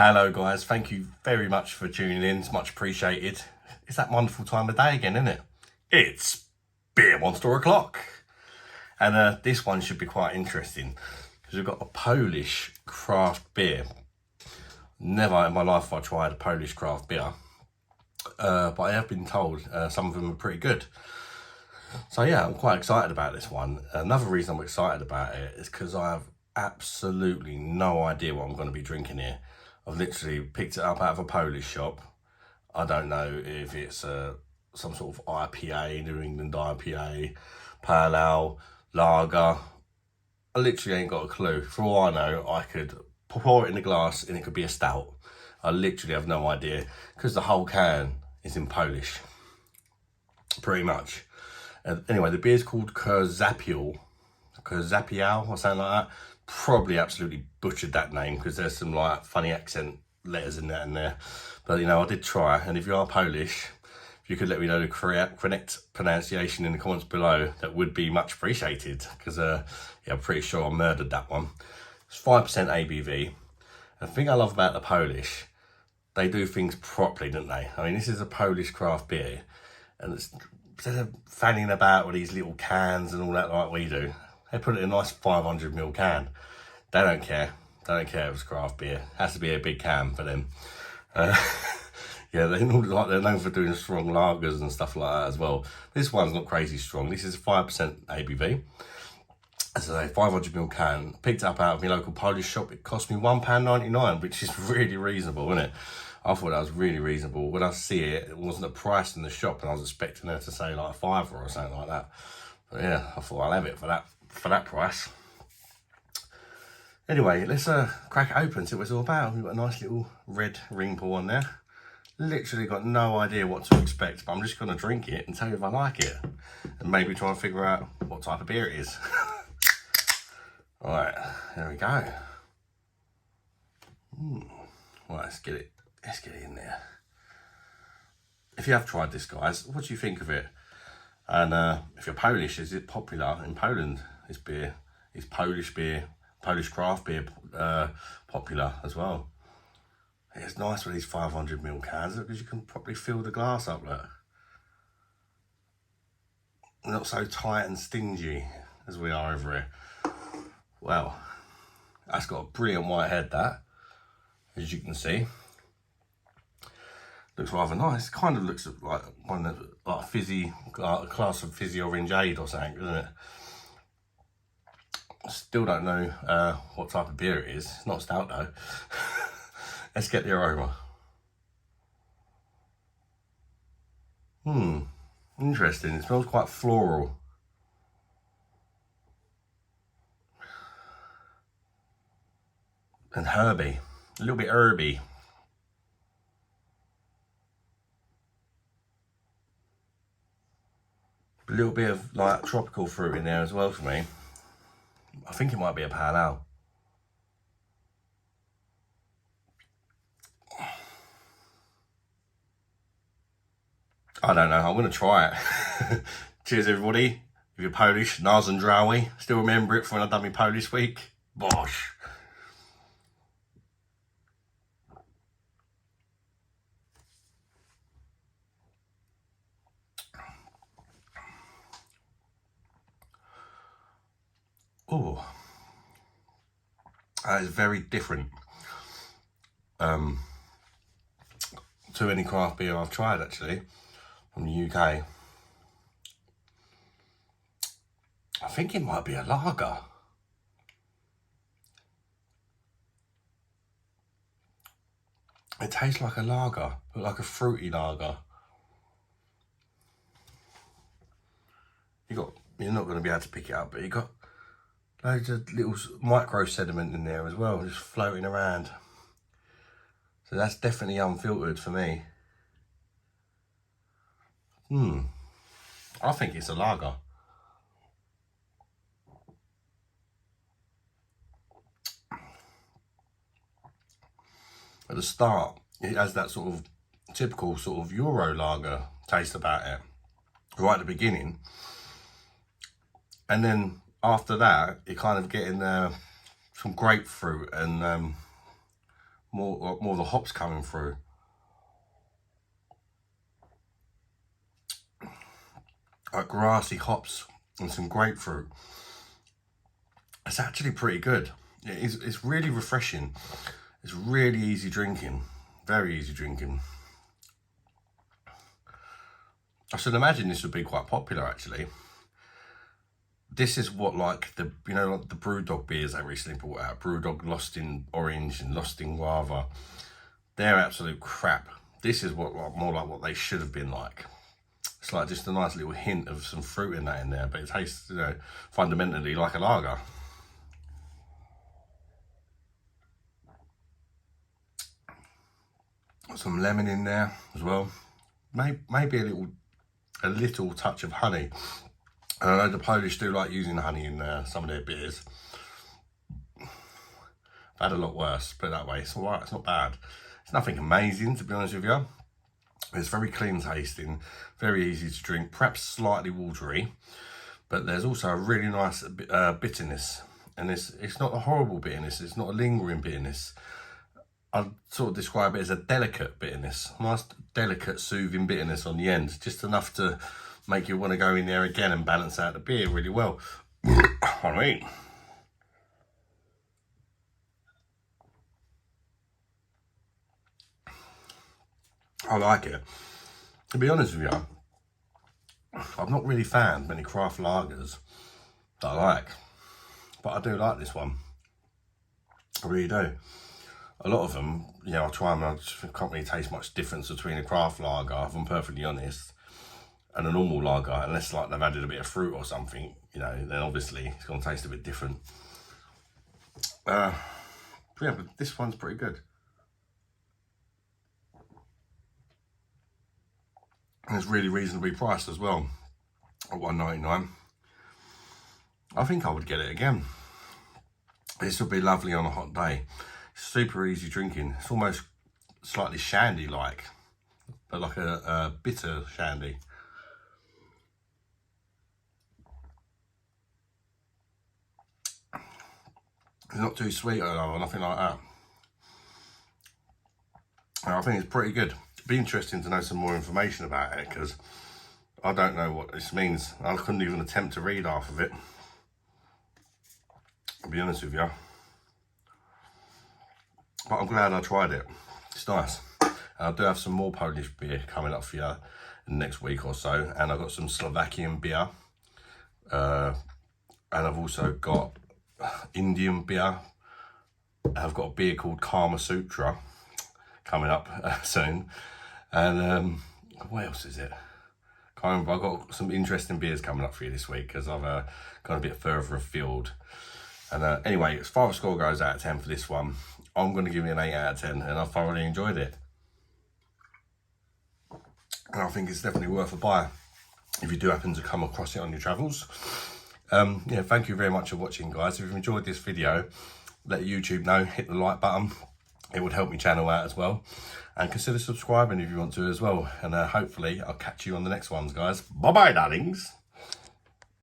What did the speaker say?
Hello guys, thank you very much for tuning in, it's much appreciated. It's that wonderful time of day again, isn't it? It's Beer Monster O'Clock. And this one should be quite interesting because we've got a Polish craft beer. Never in my life have I tried a Polish craft beer, but I have been told some of them are pretty good. So yeah, I'm quite excited about this one. Another reason I'm excited about it is because I have absolutely no idea what I'm going to be drinking here. I've literally picked it up out of a Polish shop. I don't know if it's some sort of IPA, New England IPA, Pale Ale, Lager. I literally ain't got a clue. For all I know, I could pour it in a glass and it could be a stout. I literally have no idea because the whole can is in Polish, pretty much. Anyway, the beer's called KUR ZAPIal, KUR ZAPIal or something like that. Probably absolutely butchered that name because there's some like funny accent letters in that and there. But you know, I did try, and if you are Polish, if you could let me know the correct pronunciation in the comments below, that would be much appreciated because yeah, I'm pretty sure I murdered that one. It's 5% ABV. The thing I love about the Polish, they do things properly, don't they? I mean, this is a Polish craft beer, and it's, instead of fanning about with these little cans and all that like we do, they put it in a nice 500ml can. They don't care. They don't care if it's craft beer. It has to be a big can for them. Yeah, they're known for doing strong lagers and stuff like that as well. This one's not crazy strong. This is 5% ABV. As I say, 500ml can. Picked it up out of my local Polish shop. It cost me £1.99, which is really reasonable, isn't it? I thought that was really reasonable. When I see it, it wasn't a price in the shop, and I was expecting her to say like a £5 or something like that. But yeah, I thought I'll have it for that price. Anyway, let's crack it open, see what it's all about. We've got a nice little red ring pull on there. Literally got no idea what to expect, but I'm just going to drink it and tell you if I like it. And maybe try and figure out what type of beer it is. Alright, there we go. Right, let's get it in there. If you have tried this, guys, what do you think of it? And if you're Polish, is it popular in Poland? This beer is Polish beer. Polish craft beer popular as well. It's nice with these 500ml cans because you can probably fill the glass up, look. Not so tight and stingy as we are over here. Well, that's got a brilliant white head, that, as you can see. Looks rather nice. Kind of looks like one of the, like a fizzy, like a class of fizzy orangeade or something, doesn't it? Still don't know what type of beer it is. It's not stout though. Let's get the aroma. Interesting. It smells quite floral. And herby. A little bit herby. A little bit of like tropical fruit in there as well for me. I think it might be a Pale Ale. I don't know, I'm going to try it. Cheers everybody. If you're Polish, Naz and Drawy. Still remember it from when I done my Polish week. Bosh. Oh, that is very different to any craft beer I've tried actually from the UK. I think it might be a lager. It tastes like a lager, but like a fruity lager. You're not going to be able to pick it up, but you got loads of little micro sediment in there as well, just floating around. So that's definitely unfiltered for me. I think it's a lager. At the start, it has that sort of typical sort of Euro lager taste about it, right at the beginning. And then after that, you're kind of getting some grapefruit and more of the hops coming through. Like grassy hops and some grapefruit. It's actually pretty good. It's really refreshing. It's really easy drinking. Very easy drinking. I should imagine this would be quite popular actually. This is what like the, you know, like the Brewdog beers they recently brought out. Brewdog Lost in Orange and Lost in Guava. They're absolute crap. This is what like, more like what they should have been like. It's like just a nice little hint of some fruit in there, but it tastes, you know, fundamentally like a lager. Got some lemon in there as well. Maybe a little touch of honey. And I know the Polish do like using honey in some of their beers. I've had a lot worse, put it that way. It's all right, it's not bad. It's nothing amazing, to be honest with you. It's very clean tasting, very easy to drink, perhaps slightly watery, but there's also a really nice bitterness. And it's not a horrible bitterness, it's not a lingering bitterness. I'd sort of describe it as a delicate bitterness, nice, delicate, soothing bitterness on the end, just enough to make you want to go in there again and balance out the beer really well. I mean, I like it. To be honest with you, I've not really found many craft lagers that I like, but I do like this one. I really do. A lot of them, you know, I try them, I can't really taste much difference between a craft lager, if I'm perfectly honest, and a normal lager, unless like they've added a bit of fruit or something, you know, then obviously it's going to taste a bit different. Yeah, but this one's pretty good. And it's really reasonably priced as well, at $1.99. I think I would get it again. This would be lovely on a hot day. Super easy drinking. It's almost slightly shandy-like, but like a bitter shandy. It's not too sweet or nothing like that. And I think it's pretty good. It'd be interesting to know some more information about it, because I don't know what this means. I couldn't even attempt to read half of it, I'll be honest with you. But I'm glad I tried it. It's nice. And I do have some more Polish beer coming up for you in the next week or so. And I've got some Slovakian beer. And I've also got Indian beer. I've got a beer called Kama Sutra coming up soon. And what else is it? Can't remember. I've got some interesting beers coming up for you this week, because I've gone a bit further afield. And anyway, as far as score goes out of 10 for this one, I'm going to give it an 8 out of 10, and I thoroughly enjoyed it. And I think it's definitely worth a buy if you do happen to come across it on your travels. Yeah, thank you very much for watching, guys. If you've enjoyed this video, let YouTube know, hit the like button. It would help my channel out as well. And consider subscribing if you want to as well. And hopefully I'll catch you on the next ones, guys. Bye-bye, darlings.